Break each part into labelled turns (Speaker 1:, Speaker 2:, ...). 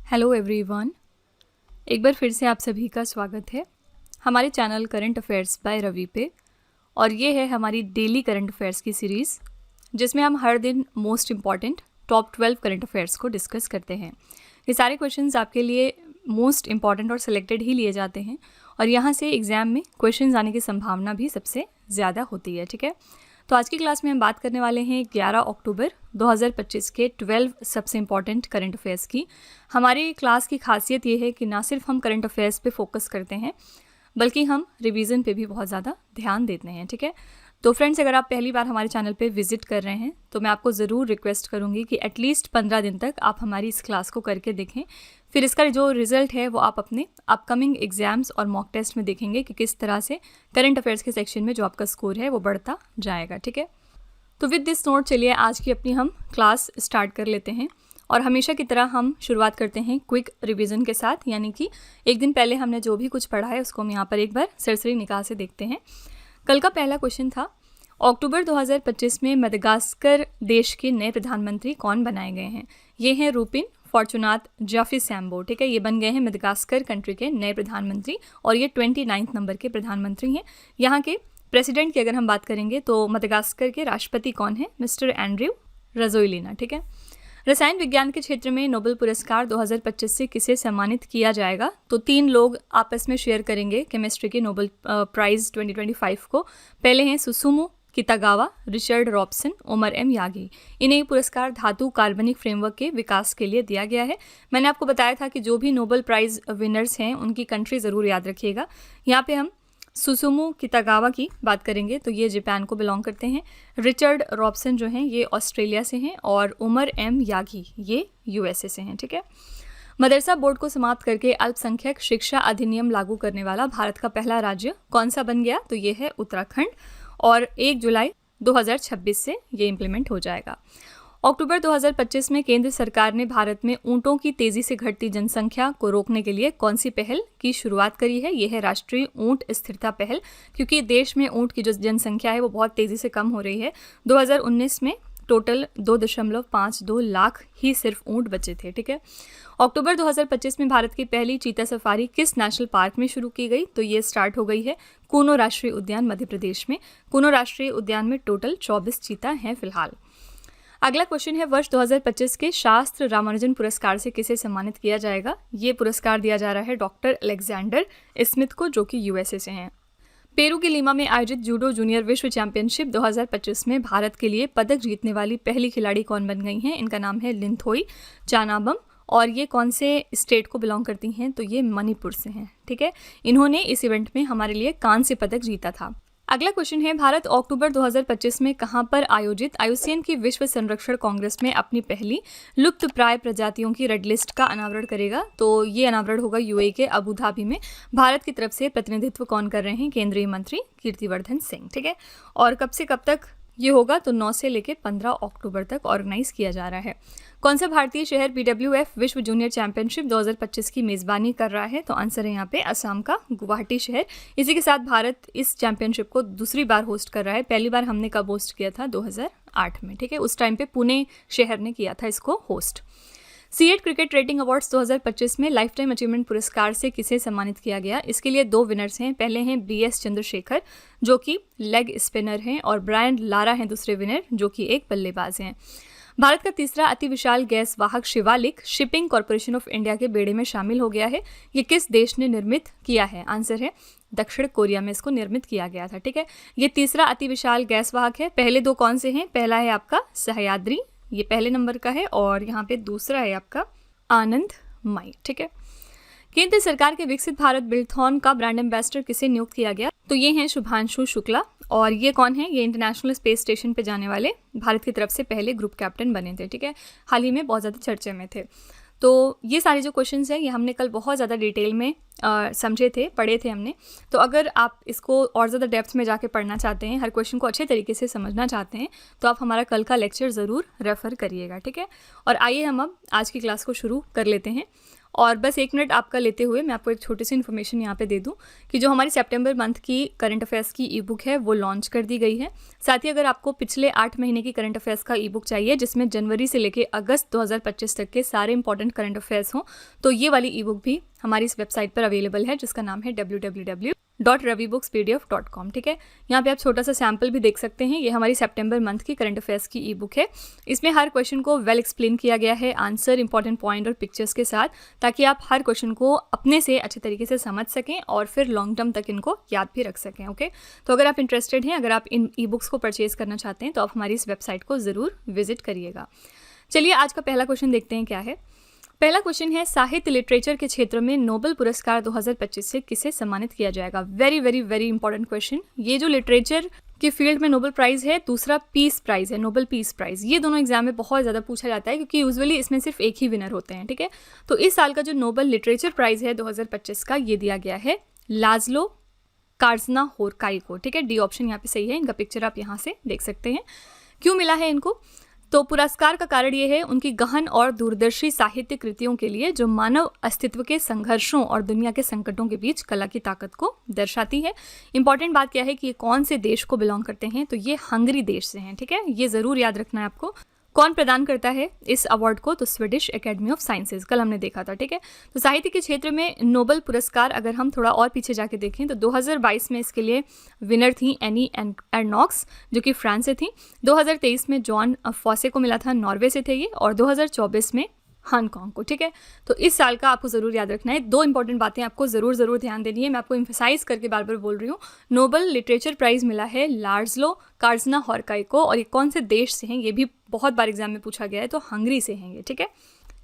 Speaker 1: Hello everyone, एक बार फिर से आप सभी का स्वागत है हमारे channel current affairs by Ravi पे। और ये है हमारी डेली करंट अफेयर्स की सीरीज़ जिसमें हम हर दिन most important top 12 current affairs को डिस्कस करते हैं। ये सारे क्वेश्चंस आपके लिए मोस्ट इम्पॉर्टेंट और सिलेक्टेड ही लिए जाते हैं और यहाँ से एग्ज़ाम में क्वेश्चंस आने की संभावना भी सबसे ज़्यादा होती है। ठीक है, तो आज की क्लास में हम बात करने वाले हैं 11 अक्टूबर 2025 के 12 सबसे इम्पॉर्टेंट करंट अफेयर्स की। हमारी क्लास की खासियत ये है कि ना सिर्फ हम करंट अफेयर्स पे फोकस करते हैं बल्कि हम रिवीजन पे भी बहुत ज़्यादा ध्यान देते हैं। ठीक है, तो फ्रेंड्स, अगर आप पहली बार हमारे चैनल पे विजिट कर रहे हैं तो मैं आपको ज़रूर रिक्वेस्ट करूँगी कि एटलीस्ट 15 दिन तक आप हमारी इस क्लास को करके देखें। फिर इसका जो रिजल्ट है वो आप अपने अपकमिंग एग्जाम्स और मॉक टेस्ट में देखेंगे कि किस तरह से करंट अफेयर्स के सेक्शन में जो आपका स्कोर है वो बढ़ता जाएगा। ठीक है, तो विद दिस नोट चलिए आज की अपनी हम क्लास स्टार्ट कर लेते हैं। और हमेशा की तरह हम शुरुआत करते हैं क्विक रिवीजन के साथ, यानी कि एक दिन पहले हमने जो भी कुछ पढ़ा है उसको हम यहाँ पर एक बार सरसरी निगाह से देखते हैं। कल का पहला क्वेश्चन था, अक्टूबर 2025 में मदागास्कर देश के नए प्रधानमंत्री कौन बनाए गए हैं? ये हैं रूपिन फॉर्चुनात जाफिसैम्बो। ठीक है, ये बन गए हैं मदागास्कर कंट्री के नए प्रधानमंत्री और ये 29 नंबर के प्रधानमंत्री हैं। यहाँ के प्रेसिडेंट की अगर हम बात करेंगे तो मदागास्कर के राष्ट्रपति कौन है? Mister Andrew Rajoelina. ठीक है, रसायन विज्ञान के क्षेत्र में नोबेल पुरस्कार 2025 से किसे सम्मानित किया जाएगा? तो 3 लोग आपस में शेयर करेंगे केमिस्ट्री के नोबेल प्राइज़ 2025 को। पहले हैं Susumu Kitagawa, Richard Robson, Omar M Yaghi. इन्हें पुरस्कार धातु कार्बनिक फ्रेमवर्क के विकास के लिए दिया गया है। मैंने आपको बताया था कि जो भी नोबेल प्राइज़ विनर्स हैं उनकी कंट्री ज़रूर याद रखिएगा। यहाँ पे हम सुसुमु कितागावा की बात करेंगे तो ये जापान को बिलोंग करते हैं। रिचर्ड रॉबसन जो हैं ये ऑस्ट्रेलिया से हैं और उमर एम यागी ये यूएसए से हैं। ठीक है, मदरसा बोर्ड को समाप्त करके अल्पसंख्यक शिक्षा अधिनियम लागू करने वाला भारत का पहला राज्य कौन सा बन गया? तो ये है उत्तराखंड और 1 जुलाई 2026 से ये इम्प्लीमेंट हो जाएगा। अक्टूबर 2025 में केंद्र सरकार ने भारत में ऊंटों की तेजी से घटती जनसंख्या को रोकने के लिए कौन सी पहल की शुरुआत करी है? यह है राष्ट्रीय ऊंट स्थिरता पहल, क्योंकि देश में ऊंट की जो जनसंख्या है वो बहुत तेजी से कम हो रही है। 2019 में टोटल 2.52 लाख ही सिर्फ ऊंट बचे थे। ठीक है, अक्टूबर 2025 में भारत की पहली चीता सफारी किस नेशनल पार्क में शुरू की गई? तो ये स्टार्ट हो गई है कूनो राष्ट्रीय उद्यान मध्य प्रदेश में। कूनो राष्ट्रीय उद्यान में टोटल 24 चीता हैं फिलहाल। अगला क्वेश्चन है, वर्ष 2025 के शास्त्र रामानुजन पुरस्कार से किसे सम्मानित किया जाएगा? ये पुरस्कार दिया जा रहा है डॉक्टर अलेक्जेंडर स्मिथ को, जो कि यूएसए से हैं। पेरू की लीमा में आयोजित जूडो जूनियर विश्व चैंपियनशिप 2025 में भारत के लिए पदक जीतने वाली पहली खिलाड़ी कौन बन गई हैं? इनका नाम है लिंथोई चानाबम और ये कौन से स्टेट को बिलोंग करती हैं? तो ये मणिपुर से हैं। ठीक है, इन्होंने इस इवेंट में हमारे लिए कांस्य पदक जीता था। अगला क्वेश्चन है, भारत अक्टूबर 2025 में कहां पर आयोजित आईयूसीएन की विश्व संरक्षण कांग्रेस में अपनी पहली लुप्त प्राय प्रजातियों की रेड लिस्ट का अनावरण करेगा? तो ये अनावरण होगा यूएई के अबू धाबी में। भारत की तरफ से प्रतिनिधित्व कौन कर रहे हैं? केंद्रीय मंत्री कीर्तिवर्धन सिंह। ठीक है, और कब से कब तक ये होगा? तो 9 से लेकर 15 अक्टूबर तक ऑर्गेनाइज किया जा रहा है। कौन सा भारतीय शहर BWF विश्व जूनियर चैंपियनशिप 2025 की मेज़बानी कर रहा है? तो आंसर है यहाँ पे असम का गुवाहाटी शहर। इसी के साथ भारत इस चैंपियनशिप को दूसरी बार होस्ट कर रहा है। पहली बार हमने कब होस्ट किया था? 2008 में। ठीक है, उस टाइम पे पुणे शहर ने किया था इसको host. CEAT cricket rating awards 2025 में लाइफ टाइम अचीवमेंट पुरस्कार से किसे सम्मानित किया गया? इसके लिए 2 विनर्स हैं। पहले हैं BS चंद्रशेखर जो कि लेग स्पिनर हैं और ब्रायन लारा हैं दूसरे विनर जो कि एक बल्लेबाज हैं। भारत का तीसरा अति विशाल गैस वाहक Shivalik shipping corporation of India के बेड़े में शामिल हो गया है। ये किस देश ने निर्मित किया है? आंसर है दक्षिण कोरिया में इसको निर्मित किया गया था। ठीक है, ये तीसरा अति विशाल गैस वाहक है। पहले 2 कौन से हैं? पहला है आपका सह्याद्री, ये पहले नंबर का है, और यहाँ पे दूसरा है आपका आनंद माई। ठीक है, केंद्र सरकार के विकसित भारत बिल्डथॉन का ब्रांड एम्बेसडर किसे नियुक्त किया गया? तो ये हैं शुभांशु शुक्ला और ये कौन है? ये इंटरनेशनल स्पेस स्टेशन पे जाने वाले भारत की तरफ से पहले ग्रुप कैप्टन बने थे। ठीक है, हाल ही में बहुत ज़्यादा चर्चे में थे। तो ये सारे जो क्वेश्चंस हैं ये हमने कल बहुत ज़्यादा डिटेल में समझे थे, पढ़े थे हमने। तो अगर आप इसको और ज़्यादा डेप्थ में जाके पढ़ना चाहते हैं, हर क्वेश्चन को अच्छे तरीके से समझना चाहते हैं, तो आप हमारा कल का लेक्चर ज़रूर रेफ़र करिएगा। ठीक है, और आइए हम अब आज की क्लास को शुरू कर लेते हैं। और बस 1 मिनट आपका लेते हुए मैं आपको एक छोटी सी इन्फॉर्मेशन यहाँ पे दे दूँ कि जो हमारी सितंबर मंथ की करंट अफेयर्स की ई बुक है वो लॉन्च कर दी गई है। साथ ही अगर आपको पिछले 8 महीने की करंट अफेयर्स का ई बुक चाहिए जिसमें जनवरी से लेकर अगस्त 2025 तक के सारे इंपॉर्टेंट करंट अफेयर्स हों, तो ये वाली ई बुक भी हमारी इस वेबसाइट पर अवेलेबल है जिसका नाम है www.ravibookspdf.com। ठीक है, यहाँ पे आप छोटा सा सैम्पल भी देख सकते हैं। ये हमारी सितंबर मंथ की करंट अफेयर्स की ई बुक है। इसमें हर क्वेश्चन को वेल एक्सप्लेन किया गया है, आंसर, इंपॉर्टेंट पॉइंट और पिक्चर्स के साथ, ताकि आप हर क्वेश्चन को अपने से अच्छे तरीके से समझ सकें और फिर लॉन्ग टर्म तक इनको याद भी रख सकें। ओके, तो अगर आप इंटरेस्टेड हैं, अगर आप इन ई बुक्स को परचेज करना चाहते हैं तो आप हमारी इस वेबसाइट को ज़रूर विजिट करिएगा। चलिए आज का पहला क्वेश्चन देखते हैं क्या है। पहला क्वेश्चन है, साहित्य लिटरेचर के क्षेत्र में नोबेल पुरस्कार 2025 से किसे सम्मानित किया जाएगा। Very very very important question. ये जो लिटरेचर की फील्ड में नोबेल प्राइज़ है, दूसरा पीस प्राइज़ है, नोबेल पीस प्राइज़। ये दोनों एग्जाम में बहुत ज़्यादा पूछा जाता है क्योंकि यूजुअली इसमें सिर्फ एक ही विनर होते हैं। ठीक है, तो इस साल का जो नोबेल लिटरेचर प्राइज़ है 2025 का, ये दिया गया है लाज़लो कार्ज़नाहोरकाई को। ठीक है, डी ऑप्शन यहाँ पे सही है। इनका पिक्चर आप यहाँ से देख सकते हैं। क्यों मिला है इनको? तो पुरस्कार का कारण ये है उनकी गहन और दूरदर्शी साहित्य कृतियों के लिए जो मानव अस्तित्व के संघर्षों और दुनिया के संकटों के बीच कला की ताकत को दर्शाती है। इंपॉर्टेंट बात क्या है कि ये कौन से देश को बिलोंग करते हैं, तो ये हंगरी देश से हैं। ठीक है, ये ज़रूर याद रखना है आपको। कौन प्रदान करता है इस अवार्ड को? तो स्वीडिश एकेडमी ऑफ साइंसेज, कल हमने देखा था। ठीक है, तो साहित्य के क्षेत्र में नोबेल पुरस्कार अगर हम थोड़ा और पीछे जाके देखें तो 2022 में इसके लिए विनर थी एनी एर्नॉक्स जो कि फ्रांस से थी। 2023 में जॉन फॉसे को मिला था, नॉर्वे से थे ये, और 2024 में हांगकांग को। ठीक है, तो इस साल का आपको ज़रूर याद रखना है। 2 इंपॉर्टेंट बातें आपको ज़रूर ध्यान देनी है। मैं आपको एम्फेसाइज करके बार बार बोल रही हूँ, नोबेल लिटरेचर प्राइज़ मिला है लाज़लो कार्ज़नाहोरकाई को, और ये कौन से देश से हैं ये भी बहुत बार एग्जाम में पूछा गया है, तो हंगरी से हैं ये। ठीक है,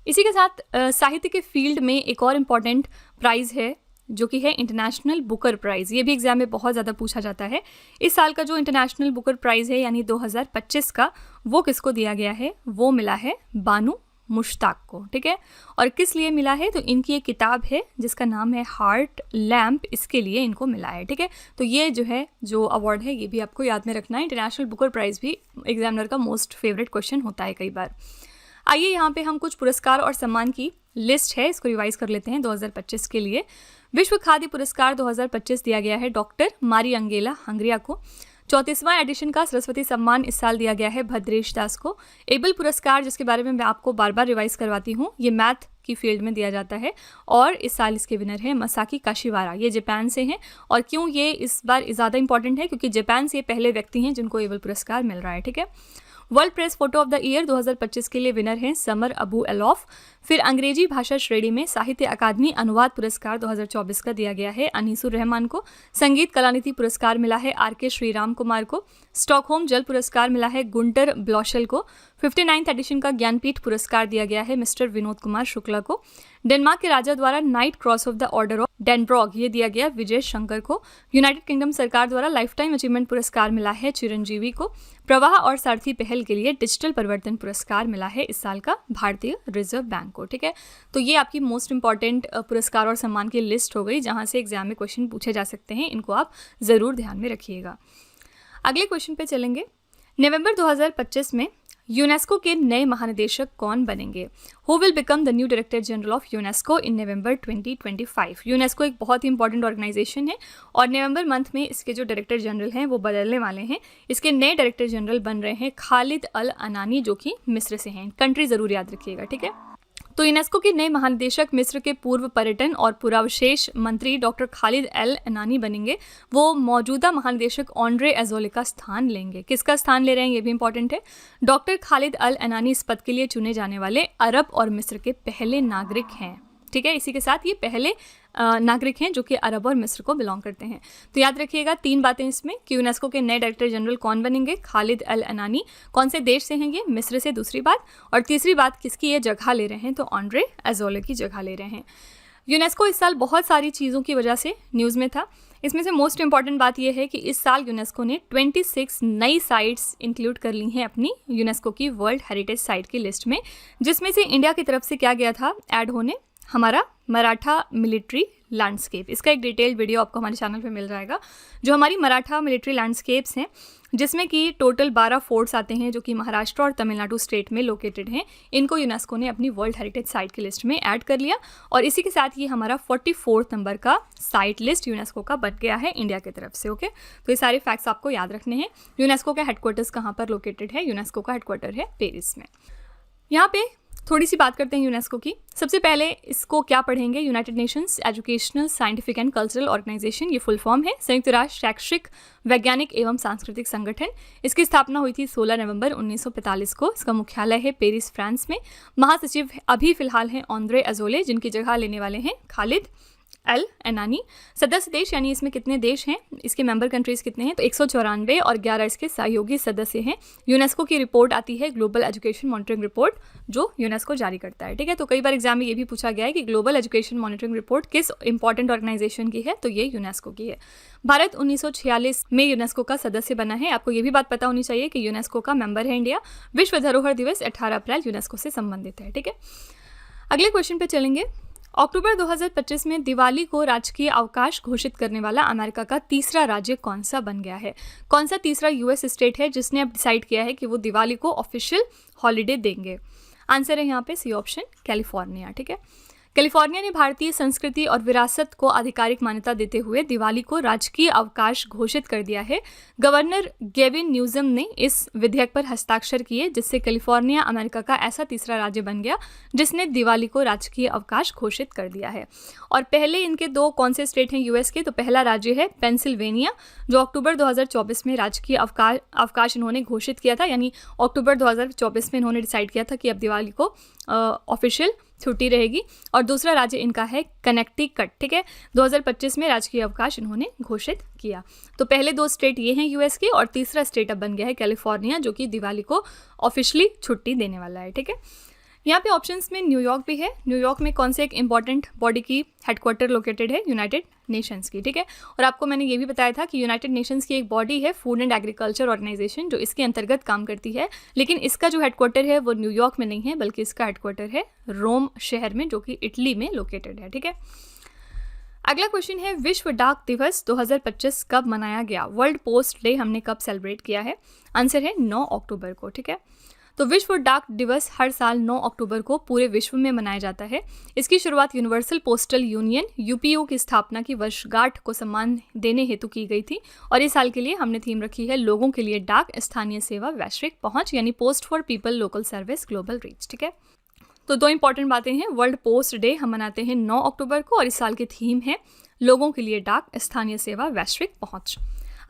Speaker 1: इसी के साथ साहित्य के फील्ड में एक और इम्पॉर्टेंट प्राइज़ है जो कि है इंटरनेशनल बुकर प्राइज़। ये भी एग्जाम में बहुत ज़्यादा पूछा जाता है। इस साल का जो इंटरनेशनल बुकर प्राइज़ है यानी 2025 का, वो किसको दिया गया है? वो मिला है बानू मुश्ताक को। ठीक है, और किस लिए मिला है? तो इनकी एक किताब है जिसका नाम है हार्ट लैम्प, इसके लिए इनको मिला है। ठीक है, तो ये जो है जो अवार्ड है ये भी आपको याद में रखना है। इंटरनेशनल बुकर प्राइज़ भी एग्जामिनर का मोस्ट फेवरेट क्वेश्चन होता है कई बार। आइए यहाँ पे हम कुछ पुरस्कार और सम्मान की लिस्ट है, इसको रिवाइज कर लेते हैं 2025 के लिए। विश्व खाद्य पुरस्कार 2025 दिया गया है डॉक्टर मारी अंगेला हंगरिया को। 34वां एडिशन का सरस्वती सम्मान इस साल दिया गया है भद्रेश दास को। एबल पुरस्कार, जिसके बारे में मैं आपको बार बार रिवाइज करवाती हूँ, ये मैथ की फील्ड में दिया जाता है और इस साल इसके विनर है मसाकी काशिवारा। ये जापान से हैं, और क्यों ये इस बार ज़्यादा इंपॉर्टेंट है? क्योंकि जापान से ये पहले व्यक्ति हैं जिनको एबल पुरस्कार मिल रहा है। ठीक है, world press photo of the year 2025 के लिए विनर हैं समर अबू एलॉफ। फिर अंग्रेजी भाषा श्रेणी में साहित्य अकादमी अनुवाद पुरस्कार 2024 का दिया गया है अनीसुर रहमान को। संगीत कलानिधि पुरस्कार मिला है आर.के. श्रीराम कुमार को। स्टॉकहोम जल पुरस्कार मिला है गुंटर ब्लॉशल को। 59th एडिशन का ज्ञानपीठ पुरस्कार दिया गया है मिस्टर विनोद कुमार शुक्ला को। डेनमार्क के राजा द्वारा knight cross of the order of Dannebrog, ये दिया गया विजय शंकर को। यूनाइटेड किंगडम सरकार द्वारा लाइफ टाइम अचीवमेंट पुरस्कार मिला है चिरंजीवी को। प्रवाह और सारथी पहल के लिए डिजिटल परिवर्तन पुरस्कार मिला है इस साल का भारतीय रिजर्व बैंक को। ठीक है, तो ये आपकी मोस्ट इंपॉर्टेंट पुरस्कार और सम्मान की लिस्ट हो गई जहाँ से एग्जाम में क्वेश्चन पूछे जा सकते हैं। इनको आप ज़रूर ध्यान में रखिएगा। अगले क्वेश्चन पे चलेंगे। नवंबर 2025 में यूनेस्को के नए महानिदेशक कौन बनेंगे? Who will become the new director general of UNESCO in November 2025? UNESCO एक बहुत ही इंपॉर्टेंट ऑर्गेनाइजेशन है और नवंबर मंथ में इसके जो डायरेक्टर जनरल हैं वो बदलने वाले हैं। इसके नए डायरेक्टर जनरल बन रहे हैं खालिद अल अनानी, जो कि मिस्र से हैं। कंट्री ज़रूर याद रखिएगा। ठीक है, तो यूनेस्को के नए महानिदेशक मिस्र के पूर्व पर्यटन और पुरावशेष मंत्री डॉक्टर खालिद अल अनानी बनेंगे। वो मौजूदा महानिदेशक ऑन्ड्रे एजोले का स्थान लेंगे। किसका स्थान ले रहे हैं ये भी इंपॉर्टेंट है। डॉक्टर खालिद अल अनानी इस पद के लिए चुने जाने वाले अरब और मिस्र के पहले नागरिक हैं। ठीक है, इसी के साथ ये पहले नागरिक हैं जो कि अरब और मिस्र को बिलोंग करते हैं। तो याद रखिएगा 3 बातें इसमें कि यूनेस्को के नए डायरेक्टर जनरल कौन बनेंगे, खालिद अल अनानी, कौन से देश से हैं ये, मिस्र से, दूसरी बात, और तीसरी बात किसकी ये जगह ले रहे हैं, तो ऑन्ड्रे एजोले की जगह ले रहे हैं। यूनेस्को इस साल बहुत सारी चीज़ों की वजह से न्यूज़ में था। इसमें से मोस्ट इंपॉर्टेंट बात यह है कि इस साल यूनेस्को ने 26 नई साइट्स इंक्लूड कर ली हैं अपनी यूनेस्को की वर्ल्ड हेरिटेज साइट की लिस्ट में, जिसमें से इंडिया की तरफ से क्या गया था ऐड होने, हमारा मराठा मिलिट्री लैंडस्केप। इसका एक डिटेल्ड वीडियो आपको हमारे चैनल पे मिल जाएगा। जो हमारी मराठा मिलिट्री लैंडस्केप्स हैं, जिसमें कि टोटल 12 फोर्ट्स आते हैं जो कि महाराष्ट्र और तमिलनाडु स्टेट में लोकेटेड हैं, इनको यूनेस्को ने अपनी वर्ल्ड हेरिटेज साइट की लिस्ट में ऐड कर लिया और इसी के साथ ये हमारा 44 नंबर का साइट लिस्ट यूनेस्को का बन गया है इंडिया की तरफ से। ओके, तो ये सारे फैक्ट्स आपको याद रखने हैं। यूनेस्को का हेडक्वार्टर्स कहाँ पर लोकेटेड है? यूनेस्को का हेडक्वार्टर है पेरिस में। यहाँ पे थोड़ी सी बात करते हैं यूनेस्को की। सबसे पहले इसको क्या पढ़ेंगे? United Nations Educational, Scientific and Cultural Organization, ये फुल फॉर्म है। संयुक्त राष्ट्र शैक्षिक, वैज्ञानिक एवं सांस्कृतिक संगठन। इसकी स्थापना हुई थी 16 नवंबर 1945 को। इसका मुख्यालय है पेरिस, फ्रांस में। महासचिव अभी फिलहाल हैं ऑन्द्रे अजोले, जिनकी जगह लेने वाले हैं खालिद एल एनानी। सदस्य देश यानी इसमें कितने देश हैं, इसके मेंबर कंट्रीज कितने हैं? तो 194 और 11 इसके सहयोगी सदस्य हैं। यूनेस्को की रिपोर्ट आती है ग्लोबल एजुकेशन मॉनिटरिंग रिपोर्ट, जो यूनेस्को जारी करता है। ठीक है, तो कई बार एग्जाम में ये भी पूछा गया है कि ग्लोबल एजुकेशन मॉनिटरिंग रिपोर्ट किस इंपॉर्टेंट ऑर्गेनाइजेशन की है, तो ये यूनेस्को की है। भारत 1946 में यूनेस्को का सदस्य बना है। आपको ये भी बात पता होनी चाहिए कि यूनेस्को का मेंबर है इंडिया। विश्व धरोहर दिवस 18 अप्रैल यूनेस्को से संबंधित है। ठीक है, अगले क्वेश्चन पे चलेंगे। अक्टूबर 2025 में दिवाली को राजकीय अवकाश घोषित करने वाला अमेरिका का तीसरा राज्य कौन सा बन गया है? कौन सा तीसरा यूएस स्टेट है जिसने अब डिसाइड किया है कि वो दिवाली को ऑफिशियल हॉलीडे देंगे? आंसर है यहाँ पे सी ऑप्शन, कैलिफोर्निया। ठीक है, कैलिफोर्निया ने भारतीय संस्कृति और विरासत को आधिकारिक मान्यता देते हुए दिवाली को राजकीय अवकाश घोषित कर दिया है। गवर्नर गेविन न्यूसम ने इस विधेयक पर हस्ताक्षर किए, जिससे कैलिफोर्निया अमेरिका का ऐसा तीसरा राज्य बन गया जिसने दिवाली को राजकीय अवकाश घोषित कर दिया है। और पहले इनके दो कौन से स्टेट हैं यूएस के? तो पहला राज्य है पेंसिल्वेनिया, जो अक्टूबर 2024 में राजकीय अवकाश इन्होंने घोषित किया था। यानी अक्टूबर 2024 में इन्होंने डिसाइड किया था कि अब दिवाली को ऑफिशियल छुट्टी रहेगी। और दूसरा राज्य इनका है कनेक्टिकट। ठीक है, 2025 में राजकीय अवकाश इन्होंने घोषित किया। तो पहले दो स्टेट ये हैं यूएस के, और तीसरा स्टेट अब बन गया है कैलिफोर्निया, जो कि दिवाली को ऑफिशियली छुट्टी देने वाला है। ठीक है, यहाँ पे ऑप्शंस में न्यूयॉर्क भी है। न्यूयॉर्क में कौन से एक इंपॉर्टेंट बॉडी की हेडक्वार्टर लोकेटेड है? यूनाइटेड नेशंस की। ठीक है, और आपको मैंने ये भी बताया था कि यूनाइटेड नेशंस की एक बॉडी है फूड एंड एग्रीकल्चर ऑर्गेनाइजेशन, जो इसके अंतर्गत काम करती है। लेकिन इसका जो हेडक्वार्टर है वो न्यूयॉर्क में नहीं है, बल्कि इसका हेडक्वार्टर है रोम शहर में, जो कि इटली में लोकेटेड है। ठीक है, अगला क्वेश्चन है विश्व डाक दिवस 2025 कब मनाया गया? वर्ल्ड पोस्ट डे हमने कब सेलिब्रेट किया है? आंसर है 9 अक्टूबर को। ठीक है, तो विश्व डाक दिवस हर साल 9 अक्टूबर को पूरे विश्व में मनाया जाता है। इसकी शुरुआत यूनिवर्सल पोस्टल यूनियन यूपीयू की स्थापना की वर्षगांठ को सम्मान देने हेतु की गई थी। और इस साल के लिए हमने थीम रखी है लोगों के लिए डाक, स्थानीय सेवा, वैश्विक पहुंच, यानी post for people, local service, global reach. ठीक है, तो दो इंपॉर्टेंट बातें हैं। वर्ल्ड पोस्ट डे हम मनाते हैं 9 अक्टूबर को, और इस साल की थीम है लोगों के लिए डाक, स्थानीय सेवा, वैश्विक पहुंच।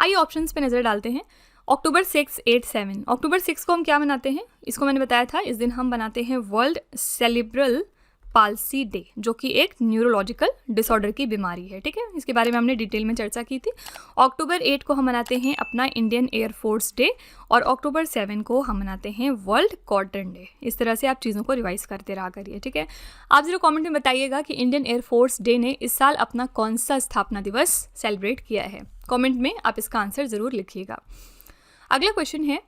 Speaker 1: आइए ऑप्शंस पे नजर डालते हैं। अक्टूबर 6, 8, 7। अक्टूबर 6 को हम क्या मनाते हैं? इसको मैंने बताया था, इस दिन हम मनाते हैं वर्ल्ड सेरिब्रल पाल्सी डे, जो कि एक न्यूरोलॉजिकल डिसऑर्डर की बीमारी है। ठीक है, इसके बारे में हमने डिटेल में चर्चा की थी। अक्टूबर 8 को हम मनाते हैं अपना इंडियन एयरफोर्स डे, और अक्टूबर 7 को हम मनाते हैं वर्ल्ड कॉटन डे। इस तरह से आप चीज़ों को रिवाइज करते रहा करिए। ठीक है, आप जरूर कमेंट में बताइएगा कि इंडियन एयरफोर्स डे ने इस साल अपना कौन सा स्थापना दिवस सेलिब्रेट किया है। कॉमेंट में आप इसका आंसर ज़रूर लिखिएगा। अगला क्वेश्चन है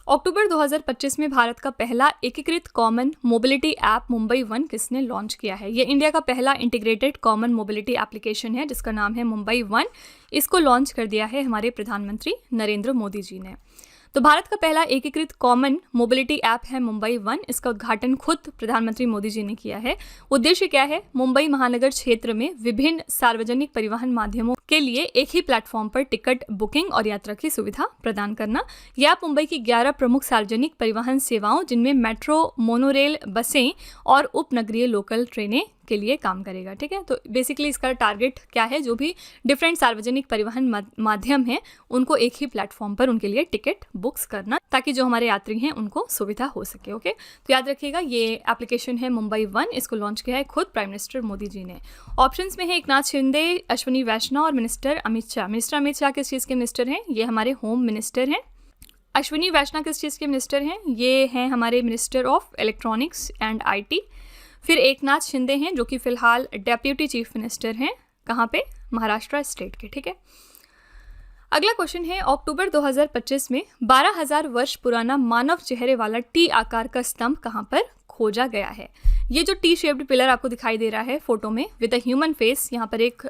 Speaker 1: अक्टूबर 2025 में भारत का पहला एकीकृत common mobility app Mumbai one किसने लॉन्च किया है? ये इंडिया का पहला इंटीग्रेटेड कॉमन मोबिलिटी एप्लीकेशन है, जिसका नाम है मुंबई वन। इसको लॉन्च कर दिया है हमारे प्रधानमंत्री नरेंद्र मोदी जी ने। तो भारत का पहला एकीकृत कॉमन मोबिलिटी ऐप है मुंबई वन। इसका उद्घाटन खुद प्रधानमंत्री मोदी जी ने किया है। उद्देश्य क्या है? मुंबई महानगर क्षेत्र में विभिन्न सार्वजनिक परिवहन माध्यमों के लिए एक ही प्लेटफॉर्म पर टिकट बुकिंग और यात्रा की सुविधा प्रदान करना। यह ऐप मुंबई की 11 प्रमुख सार्वजनिक परिवहन सेवाओं, जिनमें मेट्रो, मोनोरेल, बसें और उपनगरीय लोकल ट्रेनें के लिए काम करेगा। ठीक है, तो बेसिकली इसका टारगेट क्या है? जो भी डिफरेंट सार्वजनिक परिवहन माध्यम हैं, उनको एक ही प्लेटफॉर्म पर उनके लिए टिकट बुक्स करना, ताकि जो हमारे यात्री हैं उनको सुविधा हो सके। ओके, तो याद रखिएगा ये एप्लीकेशन है मुंबई वन। इसको लॉन्च किया है खुद प्राइम मिनिस्टर मोदी जी ने। ऑप्शंस में है एकनाथ शिंदे, अश्विनी वैष्णव और मिनिस्टर अमित शाह। मिनिस्टर अमित शाह किस चीज़ के मिनिस्टर हैं? ये हमारे होम मिनिस्टर हैं। अश्विनी वैष्णव किस चीज़ के मिनिस्टर हैं? ये हैं हमारे minister of electronics and IT। फिर एकनाथ शिंदे हैं, जो कि फिलहाल डेप्यूटी चीफ मिनिस्टर हैं। कहाँ पे? महाराष्ट्र स्टेट के। ठीक है, अगला क्वेश्चन है अक्टूबर 2025 में 12,000 वर्ष पुराना मानव चेहरे वाला T आकार का स्तंभ कहाँ पर खोजा गया है। ये जो टी शेप्ड पिलर आपको दिखाई दे रहा है फोटो में विद अ ह्यूमन फेस, यहाँ पर एक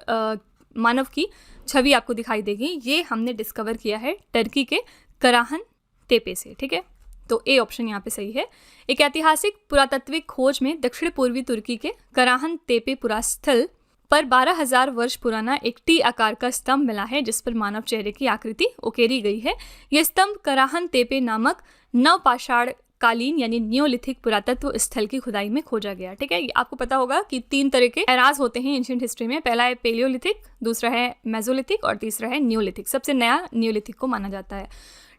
Speaker 1: मानव की छवि आपको दिखाई देगी, ये हमने डिस्कवर किया है टर्की के कराहन तेपे से, ठीक है। तो ए ऑप्शन यहाँ पे सही है। एक ऐतिहासिक पुरातात्विक खोज में दक्षिण पूर्वी तुर्की के कराहन तेपे पुरास्थल पर 12,000 वर्ष पुराना एक टी आकार का स्तंभ मिला है जिस पर मानव चेहरे की आकृति उकेरी गई है। यह स्तंभ कराहन तेपे नामक नवपाषाण कालीन यानी नियोलिथिक पुरातत्व स्थल की खुदाई में खोजा गया, ठीक है। आपको पता होगा कि 3 तरह के एराज होते हैं एंशिएंट हिस्ट्री में। पहला है पेलियोलिथिक, दूसरा है मेसोलिथिक और तीसरा है नियोलिथिक। सबसे नया नियोलिथिक को माना जाता है।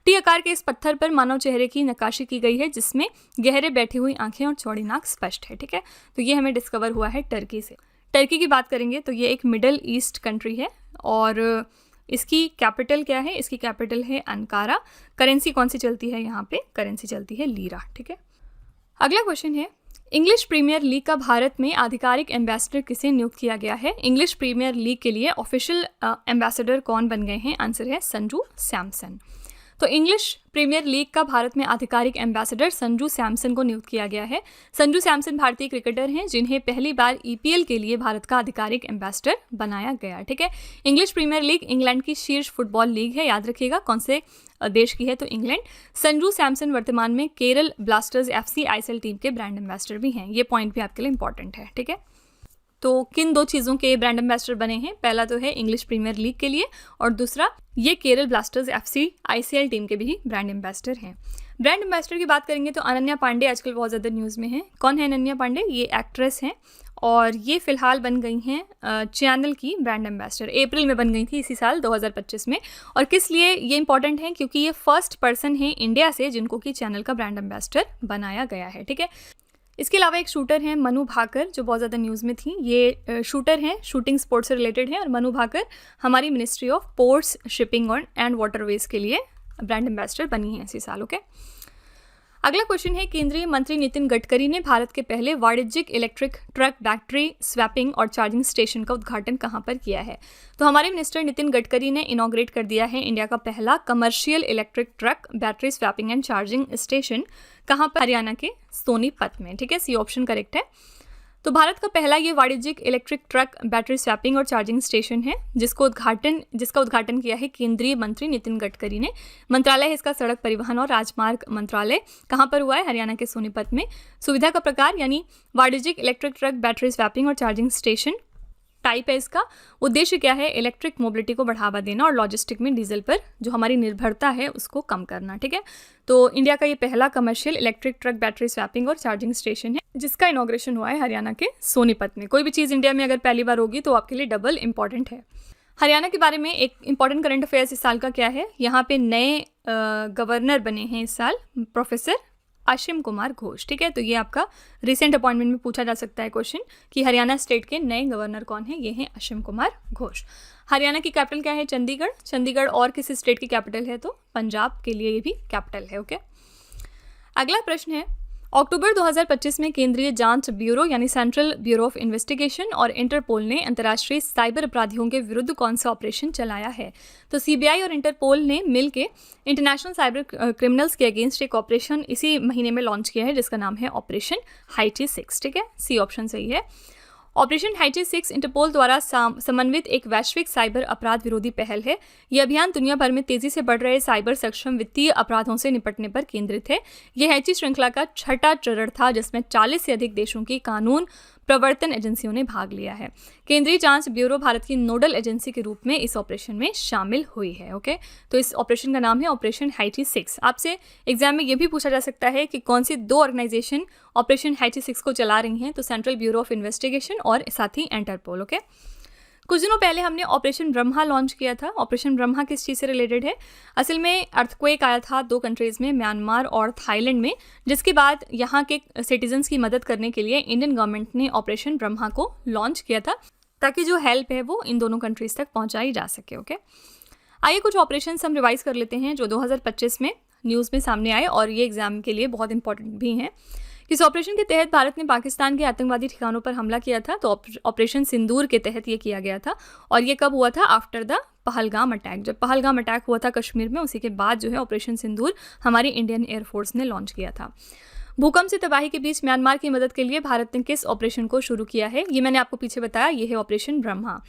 Speaker 1: टी आकार के इस पत्थर पर मानव चेहरे की नक्काशी की गई है जिसमें गहरे बैठी हुई आंखें और चौड़ी नाक स्पष्ट है, ठीक है। तो ये हमें डिस्कवर हुआ है टर्की से। टर्की की बात करेंगे तो ये एक मिडल ईस्ट कंट्री है और इसकी कैपिटल क्या है? इसकी कैपिटल है अंकारा। करेंसी कौन सी चलती है यहाँ पे? करेंसी चलती है लीरा, ठीक है। अगला क्वेश्चन है, इंग्लिश प्रीमियर लीग का भारत में आधिकारिक एम्बेसडर किसे नियुक्त किया गया है? इंग्लिश प्रीमियर लीग के लिए ऑफिशियल एम्बेसडर कौन बन गए हैं? आंसर है संजू सैमसन। तो इंग्लिश प्रीमियर लीग का भारत में आधिकारिक एम्बेसडर संजू सैमसन को नियुक्त किया गया है। संजू सैमसन भारतीय क्रिकेटर हैं जिन्हें पहली बार ईपीएल के लिए भारत का आधिकारिक एम्बेसडर बनाया गया, ठीक है। इंग्लिश प्रीमियर लीग इंग्लैंड की शीर्ष फुटबॉल लीग है, याद रखिएगा। कौन से देश की है? तो इंग्लैंड। संजू सैमसन वर्तमान में Kerala blasters FC ISL team के ब्रांड एम्बेसडर भी हैं। ये पॉइंट भी आपके लिए इंपॉर्टेंट है, ठीक है। तो किन 2 चीज़ों के ब्रांड एम्बेसडर बने हैं? पहला तो है इंग्लिश प्रीमियर लीग के लिए और दूसरा ये Kerala blasters FC ICL team के भी ब्रांड एम्बेसडर हैं। ब्रांड एम्बेसडर की बात करेंगे तो अनन्या पांडे आजकल बहुत ज़्यादा न्यूज़ में है। कौन है अनन्या पांडे? ये एक्ट्रेस हैं और ये फिलहाल बन गई हैं चैनल की ब्रांड एम्बेसडर। अप्रैल में बन गई थी इसी साल 2025 में। और किस लिए ये इंपॉर्टेंट है? क्योंकि ये फर्स्ट पर्सन है इंडिया से जिनको कि चैनल का ब्रांड एम्बेसडर बनाया गया है, ठीक है। इसके अलावा एक शूटर हैं मनु भाकर जो बहुत ज़्यादा न्यूज़ में थी। ये शूटर हैं, शूटिंग स्पोर्ट्स से रिलेटेड हैं और मनु भाकर हमारी ministry of ports, shipping and waterways के लिए ब्रांड एम्बेसडर बनी हैं इसी साल, ओके। अगला क्वेश्चन है, केंद्रीय मंत्री नितिन गडकरी ने भारत के पहले वाणिज्यिक इलेक्ट्रिक ट्रक बैटरी स्वैपिंग और चार्जिंग स्टेशन का उद्घाटन कहाँ पर किया है? तो हमारे मिनिस्टर नितिन गडकरी ने इनॉग्रेट कर दिया है इंडिया का पहला commercial electric truck battery swapping and charging station. कहाँ पर? हरियाणा के सोनीपत में, ठीक है। सी ऑप्शन करेक्ट है। तो भारत का पहला ये वाणिज्यिक इलेक्ट्रिक ट्रक बैटरी स्वैपिंग और चार्जिंग स्टेशन है जिसका उद्घाटन किया है केंद्रीय मंत्री नितिन गडकरी ने। मंत्रालय है इसका सड़क परिवहन और राजमार्ग मंत्रालय। कहाँ पर हुआ है? हरियाणा के सोनीपत में। सुविधा का प्रकार यानी वाणिज्यिक इलेक्ट्रिक ट्रक बैटरी स्वैपिंग और चार्जिंग स्टेशन। टाइप है इसका। उद्देश्य क्या है? इलेक्ट्रिक मोबिलिटी को बढ़ावा देना और लॉजिस्टिक में डीजल पर जो हमारी निर्भरता है उसको कम करना, ठीक है। तो इंडिया का ये पहला commercial electric truck battery swapping और चार्जिंग स्टेशन है जिसका इनॉग्रेशन हुआ है हरियाणा के सोनीपत में। कोई भी चीज़ इंडिया में अगर पहली बार होगी तो आपके लिए डबल इंपॉर्टेंट है। हरियाणा के बारे में एक इंपॉर्टेंट करंट अफेयर्स इस साल का क्या है? यहाँ पे नए गवर्नर बने हैं इस साल, प्रोफेसर असीम कुमार घोष, ठीक है। तो ये आपका रिसेंट अपॉइंटमेंट में पूछा जा सकता है क्वेश्चन कि हरियाणा स्टेट के नए गवर्नर कौन है? ये हैं असीम कुमार घोष। हरियाणा की कैपिटल क्या है? चंडीगढ़। चंडीगढ़ और किस स्टेट की कैपिटल है? तो पंजाब के लिए ये भी कैपिटल है, ओके। अगला प्रश्न है, अक्टूबर 2025 में केंद्रीय जांच ब्यूरो यानी सेंट्रल ब्यूरो ऑफ इन्वेस्टिगेशन और इंटरपोल ने अंतर्राष्ट्रीय साइबर अपराधियों के विरुद्ध कौन सा ऑपरेशन चलाया है? तो सीबीआई और इंटरपोल ने मिलकर इंटरनेशनल साइबर क्रिमिनल्स के अगेंस्ट एक ऑपरेशन इसी महीने में लॉन्च किया है जिसका नाम है ऑपरेशन हाइटी 6, ठीक है। सी ऑप्शन सही है। ऑपरेशन हाइटी 6 इंटरपोल द्वारा समन्वित एक वैश्विक साइबर अपराध विरोधी पहल है। यह अभियान दुनिया भर में तेजी से बढ़ रहे साइबर सक्षम वित्तीय अपराधों से निपटने पर केंद्रित है। यह हाइटी श्रृंखला का 6वां चरण था जिसमें 40 से अधिक देशों की कानून प्रवर्तन एजेंसियों ने भाग लिया है। केंद्रीय जांच ब्यूरो भारत की नोडल एजेंसी के रूप में इस ऑपरेशन में शामिल हुई है, ओके। तो इस ऑपरेशन का नाम है ऑपरेशन हाइटी 6। आपसे एग्जाम में यह भी पूछा जा सकता है कि कौन सी 2 ऑर्गेनाइजेशन ऑपरेशन हाइटी 6 को चला रही हैं? तो सेंट्रल ब्यूरो ऑफ इन्वेस्टिगेशन और साथ ही इंटरपोल, ओके। कुछ दिनों पहले हमने ऑपरेशन ब्रह्मा लॉन्च किया था। ऑपरेशन ब्रह्मा किस चीज़ से रिलेटेड है? असल में अर्थक्वेक आया था 2 कंट्रीज़ में, म्यांमार और थाईलैंड में, जिसके बाद यहाँ के सिटीजन्स की मदद करने के लिए इंडियन गवर्नमेंट ने ऑपरेशन ब्रह्मा को लॉन्च किया था ताकि जो हेल्प है वो इन दोनों कंट्रीज़ तक पहुँचाई जा सके, ओके। आइए कुछ ऑपरेशन हम रिवाइज कर लेते हैं जो 2025 में न्यूज़ में सामने आए और ये एग्जाम के लिए बहुत इंपॉर्टेंट भी हैं। इस ऑपरेशन के तहत भारत ने पाकिस्तान के आतंकवादी ठिकानों पर हमला किया था। तो ऑपरेशन सिंदूर के तहत ये किया गया था और ये कब हुआ था? After the Pahalgam attack. जब पहलगाम अटैक हुआ था कश्मीर में, उसी के बाद जो है ऑपरेशन सिंदूर हमारी इंडियन एयरफोर्स ने लॉन्च किया था। भूकंप से तबाही के बीच म्यांमार की मदद के लिए भारत ने किस ऑपरेशन को शुरू किया है? ये मैंने आपको पीछे बताया, ये है ऑपरेशन ब्रह्मा।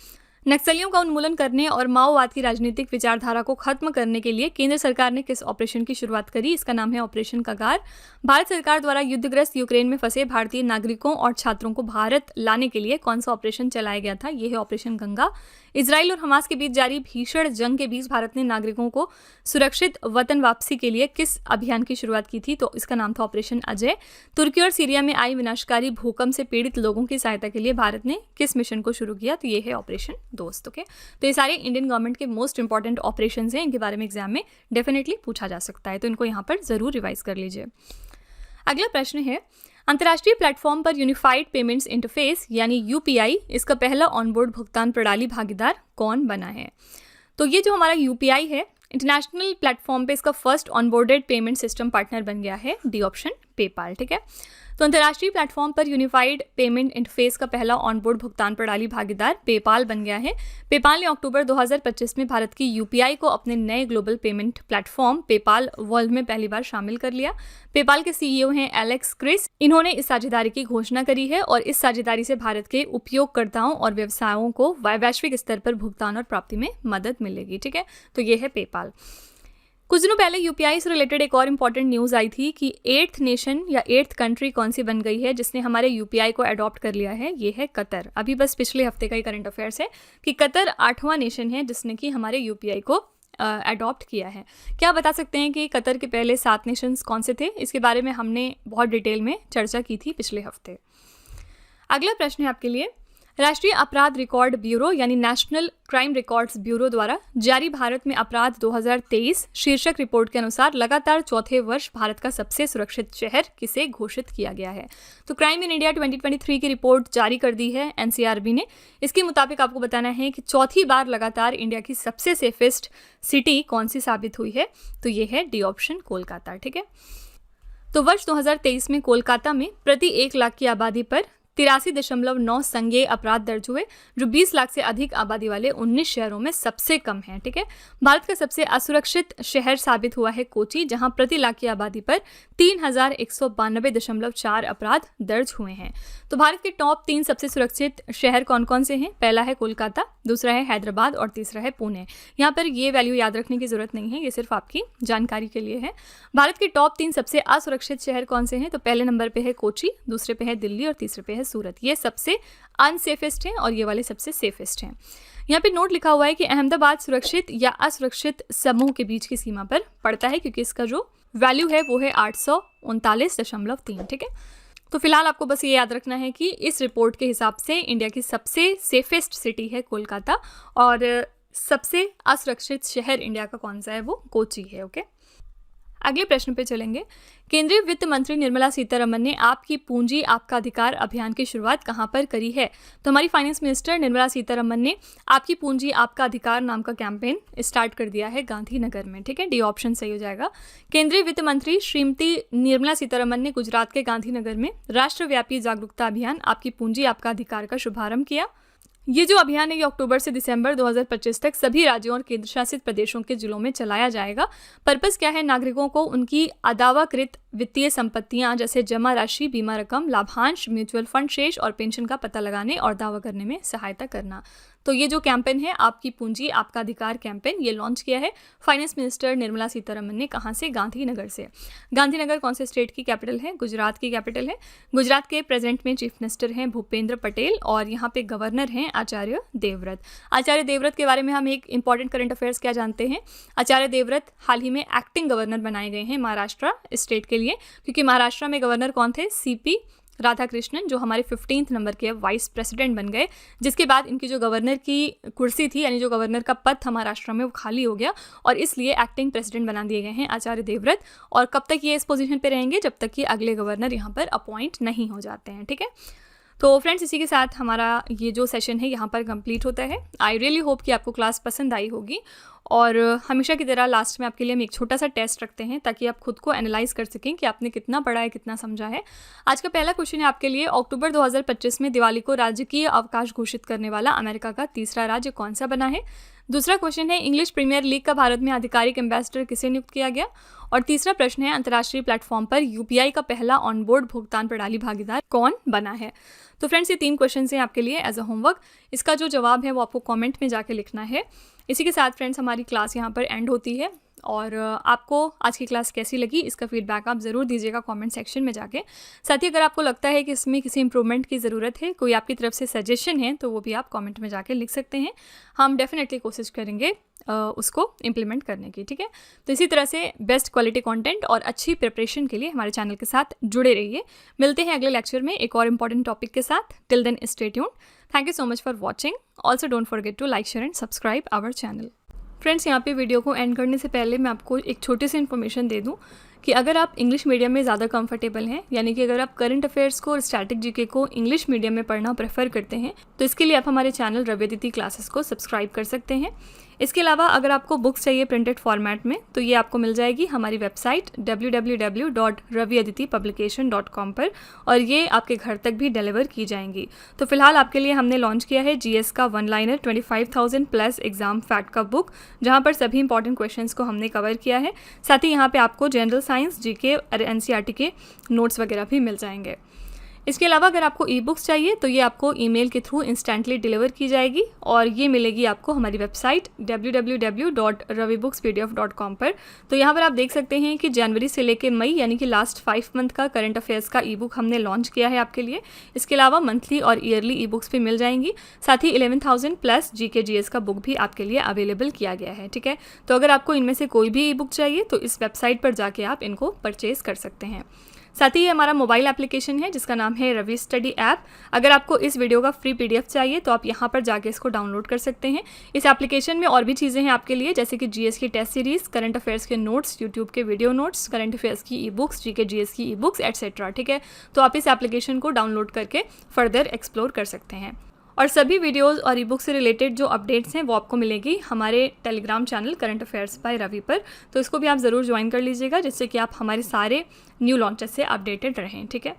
Speaker 1: नक्सलियों का उन्मूलन करने और माओवाद की राजनीतिक विचारधारा को खत्म करने के लिए केंद्र सरकार ने किस ऑपरेशन की शुरुआत करी? इसका नाम है ऑपरेशन कगार। भारत सरकार द्वारा युद्धग्रस्त यूक्रेन में फंसे भारतीय नागरिकों और छात्रों को भारत लाने के लिए कौन सा ऑपरेशन चलाया गया था? यह है ऑपरेशन गंगा। इजराइल और हमास के बीच जारी भीषण जंग के बीच भारत ने नागरिकों को सुरक्षित वतन वापसी के लिए किस अभियान की शुरुआत की थी? तो इसका नाम था ऑपरेशन अजय। तुर्की और सीरिया में आई विनाशकारी भूकंप से पीड़ित लोगों की सहायता के लिए भारत ने किस मिशन को शुरू किया? तो ये है ऑपरेशन दोस्त। ओके, तो ये सारे इंडियन गवर्नमेंट के मोस्ट इंपॉर्टेंट ऑपरेशन हैं, इनके बारे में एग्जाम में डेफिनेटली पूछा जा सकता है, तो इनको यहाँ पर जरूर रिवाइज कर लीजिए। अगला प्रश्न है, अंतर्राष्ट्रीय प्लेटफॉर्म पर यूनिफाइड पेमेंट्स इंटरफेस यानी यूपीआई इसका पहला ऑनबोर्ड भुगतान प्रणाली भागीदार कौन बना है? तो ये जो हमारा यूपीआई है, इंटरनेशनल प्लेटफॉर्म पे इसका first onboarded payment system partner बन गया है डी ऑप्शन पेपाल। ठीक है, तो अंतर्राष्ट्रीय प्लेटफॉर्म पर यूनिफाइड पेमेंट इंटरफेस का पहला ऑनबोर्ड भुगतान प्रणाली भागीदार पेपाल बन गया है। पेपाल ने अक्टूबर 2025 में भारत की यूपीआई को अपने नए global payment platform PayPal world में पहली बार शामिल कर लिया। पेपाल के सीईओ हैं एलेक्स क्रिस। इन्होंने इस साझेदारी की घोषणा करी है और इस साझेदारी से भारत के उपयोगकर्ताओं और व्यवसायों को वैश्विक स्तर पर भुगतान और प्राप्ति में मदद मिलेगी। ठीक है, तो ये है पेपाल। कुछ दिनों पहले यूपीआई से रिलेटेड एक और इम्पॉर्टेंट न्यूज़ आई थी कि 8th नेशन या 8th कंट्री कौन सी बन गई है जिसने हमारे यूपीआई को अडॉप्ट कर लिया है? ये है कतर। अभी बस पिछले हफ्ते का ही करंट अफेयर्स है कि कतर 8वां नेशन है जिसने कि हमारे यूपीआई को अडॉप्ट किया है। क्या बता सकते हैं कि कतर के पहले 7 नेशंस कौन से थे? इसके बारे में हमने बहुत डिटेल में चर्चा की थी पिछले हफ्ते। अगला प्रश्न है आपके लिए, राष्ट्रीय अपराध रिकॉर्ड ब्यूरो यानी नेशनल क्राइम रिकॉर्ड्स ब्यूरो द्वारा जारी भारत में अपराध 2023 शीर्षक रिपोर्ट के अनुसार लगातार चौथे वर्ष भारत का सबसे सुरक्षित शहर किसे घोषित किया गया है? तो क्राइम इन इंडिया 2023 की रिपोर्ट जारी कर दी है एनसीआरबी ने। इसके मुताबिक आपको बताना है कि चौथी बार लगातार इंडिया की सबसे सेफेस्ट सिटी कौन सी साबित हुई है? तो ये है डी ऑप्शन कोलकाता। ठीक है, तो वर्ष 2023 में कोलकाता में प्रति 1 लाख की आबादी पर 83.9 संज्ञेय अपराध दर्ज हुए, जो 20 लाख से अधिक आबादी वाले 19 शहरों में सबसे कम है। ठीक है, भारत का सबसे असुरक्षित शहर साबित हुआ है कोची, जहां प्रति लाख की आबादी पर 3192.4 अपराध दर्ज हुए हैं। तो भारत के टॉप 3 सबसे सुरक्षित शहर कौन कौन से हैं? पहला है कोलकाता, दूसरा है हैदराबाद और तीसरा है पुणे। यहाँ पर ये वैल्यू याद रखने की जरूरत नहीं है, ये सिर्फ आपकी जानकारी के लिए है। भारत के टॉप 3 सबसे असुरक्षित शहर कौन से हैं? तो पहले नंबर पे है कोची, दूसरे पे है दिल्ली और तीसरे पे है सूरत। ये सबसे अनसेफेस्ट हैं और ये वाले सबसे सेफेस्ट हैं। यहाँ पे नोट लिखा हुआ है कि अहमदाबाद सुरक्षित या असुरक्षित समूह के बीच की सीमा पर पड़ता है, क्योंकि इसका जो वैल्यू है वो है 839.3। ठीक है, तो फिलहाल आपको बस ये याद रखना है कि इस रिपोर्ट के हिसाब से इंडिया की सबसे सेफेस्ट सिटी है कोलकाता और सबसे असुरक्षित शहर इंडिया का कौन सा है? वो कोची है। ओके, अगले प्रश्न पे चलेंगे। केंद्रीय वित्त मंत्री निर्मला सीतारमण ने आपकी पूंजी आपका अधिकार अभियान की शुरुआत कहां पर करी है? तो हमारी फाइनेंस मिनिस्टर निर्मला सीतारमण ने आपकी पूंजी आपका अधिकार नाम का कैंपेन स्टार्ट कर दिया है गांधीनगर में। ठीक है, डी ऑप्शन सही हो जाएगा। केंद्रीय वित्त मंत्री श्रीमती निर्मला सीतारमण ने गुजरात के गांधीनगर में राष्ट्रव्यापी जागरूकता अभियान आपकी पूंजी आपका अधिकार का शुभारंभ किया। ये जो अभियान है ये अक्टूबर से दिसंबर 2025 तक सभी राज्यों और केंद्र शासित प्रदेशों के जिलों में चलाया जाएगा। पर्पस क्या है? नागरिकों को उनकी अदावाकृत वित्तीय संपत्तियां जैसे जमा राशि, बीमा रकम, लाभांश, म्यूचुअल फंड शेष और पेंशन का पता लगाने और दावा करने में सहायता करना। तो ये जो कैंपेन है आपकी पूंजी आपका अधिकार कैंपेन, ये लॉन्च किया है फाइनेंस मिनिस्टर निर्मला सीतारमण ने। कहाँ से? गांधीनगर से। गांधीनगर कौन से स्टेट की कैपिटल है? गुजरात की कैपिटल है। गुजरात के प्रेजेंट में चीफ मिनिस्टर हैं भूपेंद्र पटेल और यहाँ पे गवर्नर हैं आचार्य देवव्रत। आचार्य देवव्रत के बारे में हम एक इंपॉर्टेंट करंट अफेयर्स क्या जानते हैं? आचार्य देवव्रत हाल ही में एक्टिंग गवर्नर बनाए गए हैं महाराष्ट्र स्टेट के लिए, क्योंकि महाराष्ट्र में गवर्नर कौन थे? सीपी राधाकृष्णन, जो हमारे 15th नंबर के वाइस प्रेसिडेंट बन गए, जिसके बाद इनकी जो गवर्नर की कुर्सी थी यानी जो गवर्नर का पद था महाराष्ट्र में वो खाली हो गया और इसलिए एक्टिंग प्रेसिडेंट बना दिए गए हैं आचार्य देवव्रत। और कब तक ये इस पोजीशन पे रहेंगे? जब तक कि अगले गवर्नर यहाँ पर अपॉइंट नहीं हो जाते हैं। ठीक है, तो फ्रेंड्स इसी के साथ हमारा ये जो सेशन है यहाँ पर कंप्लीट होता है। आई रियली होप कि आपको क्लास पसंद आई होगी और हमेशा की तरह लास्ट में आपके लिए हम एक छोटा सा टेस्ट रखते हैं ताकि आप खुद को एनालाइज कर सकें कि आपने कितना पढ़ा है, कितना समझा है। आज का पहला क्वेश्चन है आपके लिए, अक्टूबर 2025 में दिवाली को राजकीय अवकाश घोषित करने वाला अमेरिका का तीसरा राज्य कौन सा बना है? दूसरा क्वेश्चन है इंग्लिश प्रीमियर लीग का भारत में आधिकारिक एम्बेसडर किसे नियुक्त किया गया। और तीसरा प्रश्न है अंतर्राष्ट्रीय प्लेटफॉर्म पर यूपीआई का पहला ऑनबोर्ड भुगतान प्रणाली भागीदार कौन बना है। तो फ्रेंड्स ये 3 क्वेश्चन हैं आपके लिए एज अ होमवर्क। इसका जो जवाब है वो आपको कमेंट में जाके लिखना है। इसी के साथ फ्रेंड्स हमारी क्लास यहाँ पर एंड होती है। और आपको आज की क्लास कैसी लगी इसका फीडबैक आप ज़रूर दीजिएगा कमेंट सेक्शन में जाके। साथ ही अगर आपको लगता है कि इसमें किसी इंप्रूवमेंट की ज़रूरत है, कोई आपकी तरफ से सजेशन है, तो वो भी आप कमेंट में जाके लिख सकते हैं। हम डेफिनेटली कोशिश करेंगे उसको इम्प्लीमेंट करने की। ठीक है, तो इसी तरह से बेस्ट क्वालिटी कंटेंट और अच्छी प्रिपरेशन के लिए हमारे चैनल के साथ जुड़े रहिए। मिलते हैं अगले लेक्चर में एक और इम्पॉर्टेंट टॉपिक के साथ। Till then stay tuned. Thank you so much for watching. Also don't forget to like, share and subscribe our channel. Friends यहाँ पे वीडियो को एंड करने से पहले मैं आपको एक छोटी सी इन्फॉर्मेशन दे दूँ कि अगर आप इंग्लिश मीडियम में ज़्यादा कंफर्टेबल हैं, यानी कि अगर आप करंट अफेयर्स को और स्टैटिक जीके को इंग्लिश मीडियम में पढ़ना प्रेफर करते हैं, तो इसके लिए आप हमारे चैनल रवि अदिति क्लासेस को सब्सक्राइब कर सकते हैं। इसके अलावा अगर आपको बुक्स चाहिए प्रिंटेड फॉर्मेट में, तो ये आपको मिल जाएगी हमारी वेबसाइट www.raviaditipublication.com पर, और ये आपके घर तक भी डिलीवर की जाएंगी। तो फिलहाल आपके लिए हमने लॉन्च किया है जीएस का 1 लाइनर 25,000 प्लस एग्जाम फैक्ट का बुक, जहाँ पर सभी इंपॉर्टेंट क्वेश्चंस को हमने कवर किया है। साथ ही यहाँ पे आपको जनरल साइंस, जीके और एनसीईआरटी के नोट्स वगैरह भी मिल जाएंगे। इसके अलावा अगर आपको ई बुक्स चाहिए तो ये आपको ईमेल के थ्रू इंस्टेंटली डिलीवर की जाएगी, और ये मिलेगी आपको हमारी वेबसाइट www.ravibooks.pdf.com पर। तो यहाँ पर आप देख सकते हैं कि जनवरी से लेकर मई यानी कि लास्ट 5 मंथ का करंट अफेयर्स का ई बुक हमने लॉन्च किया है आपके लिए। इसके अलावा मंथली और ईयरली ई बुक्स भी मिल जाएंगी। साथ ही 11,000 प्लस जीके जीएस का बुक भी आपके लिए अवेलेबल किया गया है। ठीक है, तो अगर आपको इनमें से कोई भी ई बुक चाहिए तो इस वेबसाइट पर जाके आप इनको परचेज कर सकते हैं। साथ ही ये हमारा मोबाइल एप्लीकेशन है जिसका नाम है रवि स्टडी ऐप। अगर आपको इस वीडियो का फ्री पीडीएफ चाहिए तो आप यहाँ पर जाके इसको डाउनलोड कर सकते हैं। इस एप्लीकेशन में और भी चीज़ें हैं आपके लिए, जैसे कि जीएस की टेस्ट सीरीज, करंट अफेयर्स के नोट्स, यूट्यूब के वीडियो नोट्स, करंट अफेयर्स की ई बुक्स, जीके जीएस की ई बुक्स एटसेट्रा। ठीक है, तो आप इस एप्लीकेशन को डाउनलोड करके फर्दर एक्सप्लोर कर सकते हैं। और सभी वीडियोस और ई बुक से रिलेटेड जो अपडेट्स हैं वो आपको मिलेगी हमारे Telegram channel current affairs by Ravi पर। तो इसको भी आप ज़रूर ज्वाइन कर लीजिएगा, जिससे कि आप हमारे सारे न्यू लॉन्चेस से अपडेटेड रहें। ठीक है।